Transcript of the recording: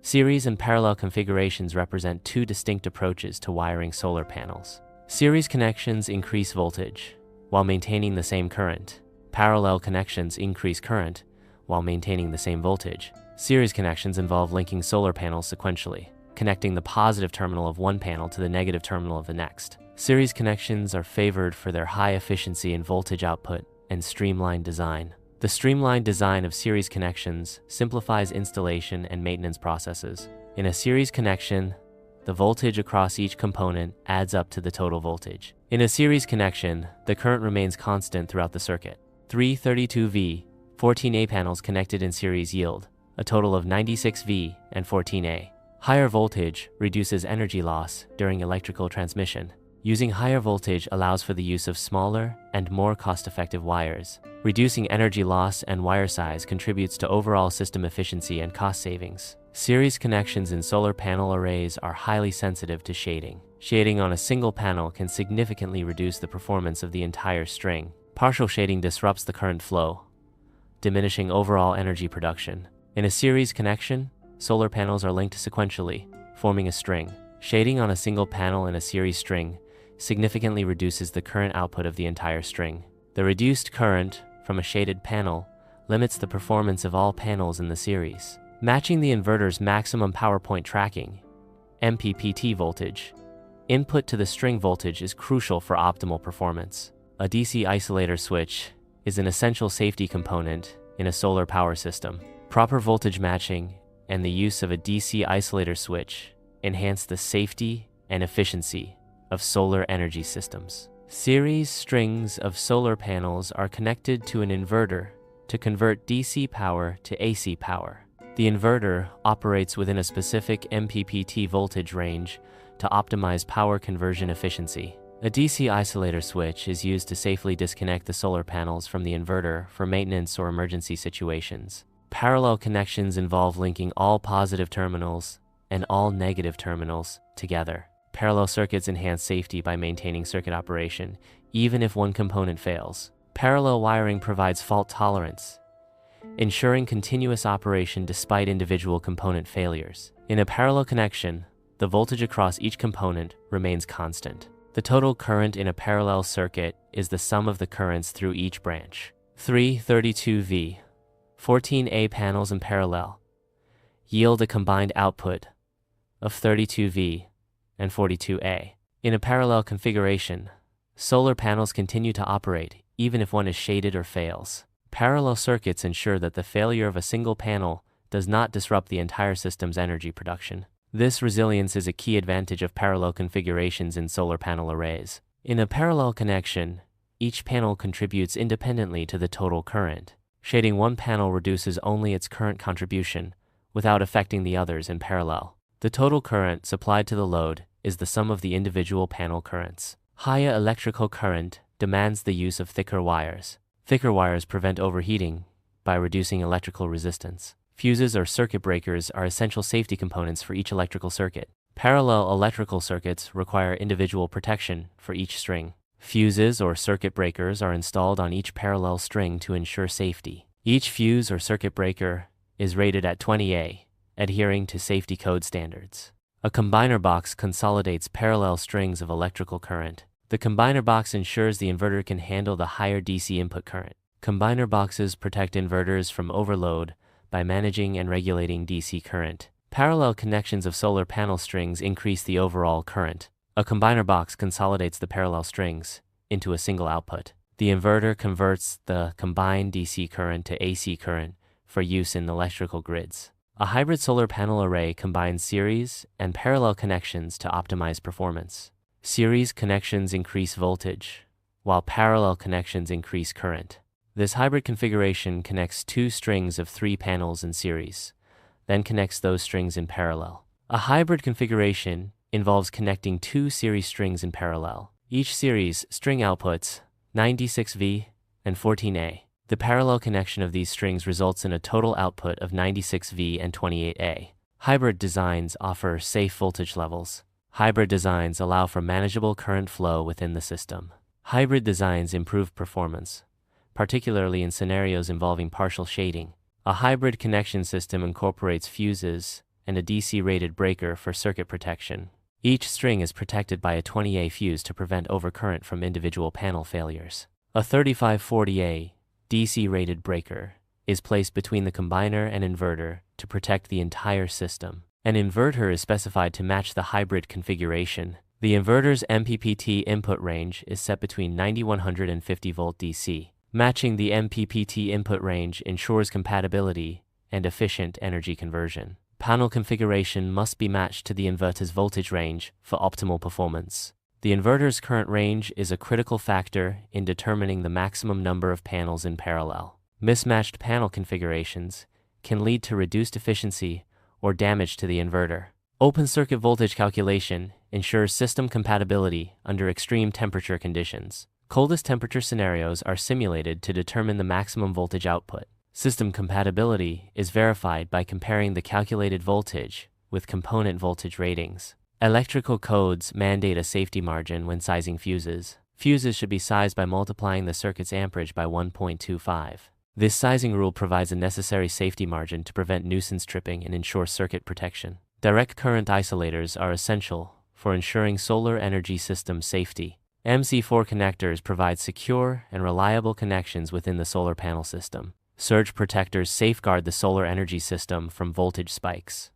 Series and parallel configurations represent two distinct approaches to wiring solar panels. Series connections increase voltage while maintaining the same current. Parallel connections increase current while maintaining the same voltage. Series connections involve linking solar panels sequentially, connecting the positive terminal of one panel to the negative terminal of the next. Series connections are favored for their high efficiency and voltage output and streamlined design. The streamlined design of series connections simplifies installation and maintenance processes. In a series connection, the voltage across each component adds up to the total voltage. In a series connection, the current remains constant throughout the circuit. 32V, 14A panels connected in series yield a total of 96V and 14A. Higher voltage reduces energy loss during electrical transmission. Using higher voltage allows for the use of smaller and more cost-effective wires. Reducing energy loss and wire size contributes to overall system efficiency and cost savings. Series connections in solar panel arrays are highly sensitive to shading. Shading on a single panel can significantly reduce the performance of the entire string. Partial shading disrupts the current flow, diminishing overall energy production. In a series connection, solar panels are linked sequentially, forming a string. Shading on a single panel in a series string significantly reduces the current output of the entire string. The reduced current from a shaded panel limits the performance of all panels in the series. Matching the inverter's maximum power point tracking, MPPT voltage, input to the string voltage is crucial for optimal performance. A DC isolator switch is an essential safety component in a solar power system. Proper voltage matching and the use of a DC isolator switch enhance the safety and efficiency of solar energy systems. Series strings of solar panels are connected to an inverter to convert DC power to AC power. The inverter operates within a specific MPPT voltage range to optimize power conversion efficiency. A DC isolator switch is used to safely disconnect the solar panels from the inverter for maintenance or emergency situations. Parallel connections involve linking all positive terminals and all negative terminals together. Parallel circuits enhance safety by maintaining circuit operation, even if one component fails. Parallel wiring provides fault tolerance, ensuring continuous operation despite individual component failures. In a parallel connection, the voltage across each component remains constant. The total current in a parallel circuit is the sum of the currents through each branch. 32V, 14A panels in parallel yield a combined output of 32V and 42A. In a parallel configuration, solar panels continue to operate even if one is shaded or fails. Parallel circuits ensure that the failure of a single panel does not disrupt the entire system's energy production. This resilience is a key advantage of parallel configurations in solar panel arrays. In a parallel connection, each panel contributes independently to the total current. Shading one panel reduces only its current contribution without affecting the others in parallel. The total current supplied to the load is the sum of the individual panel currents. Higher electrical current demands the use of thicker wires. Thicker wires prevent overheating by reducing electrical resistance. Fuses or circuit breakers are essential safety components for each electrical circuit. Parallel electrical circuits require individual protection for each string. Fuses or circuit breakers are installed on each parallel string to ensure safety. Each fuse or circuit breaker is rated at 20A, adhering to safety code standards. A combiner box consolidates parallel strings of electrical current. The combiner box ensures the inverter can handle the higher DC input current. Combiner boxes protect inverters from overload by managing and regulating DC current. Parallel connections of solar panel strings increase the overall current. A combiner box consolidates the parallel strings into a single output. The inverter converts the combined DC current to AC current for use in electrical grids. A hybrid solar panel array combines series and parallel connections to optimize performance. Series connections increase voltage, while parallel connections increase current. This hybrid configuration connects two strings of 3 panels in series, then connects those strings in parallel. A hybrid configuration involves connecting 2 series strings in parallel. Each series string outputs 96V and 14A. The parallel connection of these strings results in a total output of 96V and 28A. Hybrid designs offer safe voltage levels. Hybrid designs allow for manageable current flow within the system. Hybrid designs improve performance, particularly in scenarios involving partial shading. A hybrid connection system incorporates fuses and a DC-rated breaker for circuit protection. Each string is protected by a 20A fuse to prevent overcurrent from individual panel failures. A 3540A DC-rated breaker is placed between the combiner and inverter to protect the entire system. An inverter is specified to match the hybrid configuration. The inverter's MPPT input range is set between 9100 and 50 volt DC. Matching the MPPT input range ensures compatibility and efficient energy conversion. Panel configuration must be matched to the inverter's voltage range for optimal performance. The inverter's current range is a critical factor in determining the maximum number of panels in parallel. Mismatched panel configurations can lead to reduced efficiency or damage to the inverter. Open circuit voltage calculation ensures system compatibility under extreme temperature conditions. Coldest temperature scenarios are simulated to determine the maximum voltage output. System compatibility is verified by comparing the calculated voltage with component voltage ratings. Electrical codes mandate a safety margin when sizing fuses. Fuses should be sized by multiplying the circuit's amperage by 1.25. This sizing rule provides a necessary safety margin to prevent nuisance tripping and ensure circuit protection. Direct current isolators are essential for ensuring solar energy system safety. MC4 connectors provide secure and reliable connections within the solar panel system. Surge protectors safeguard the solar energy system from voltage spikes.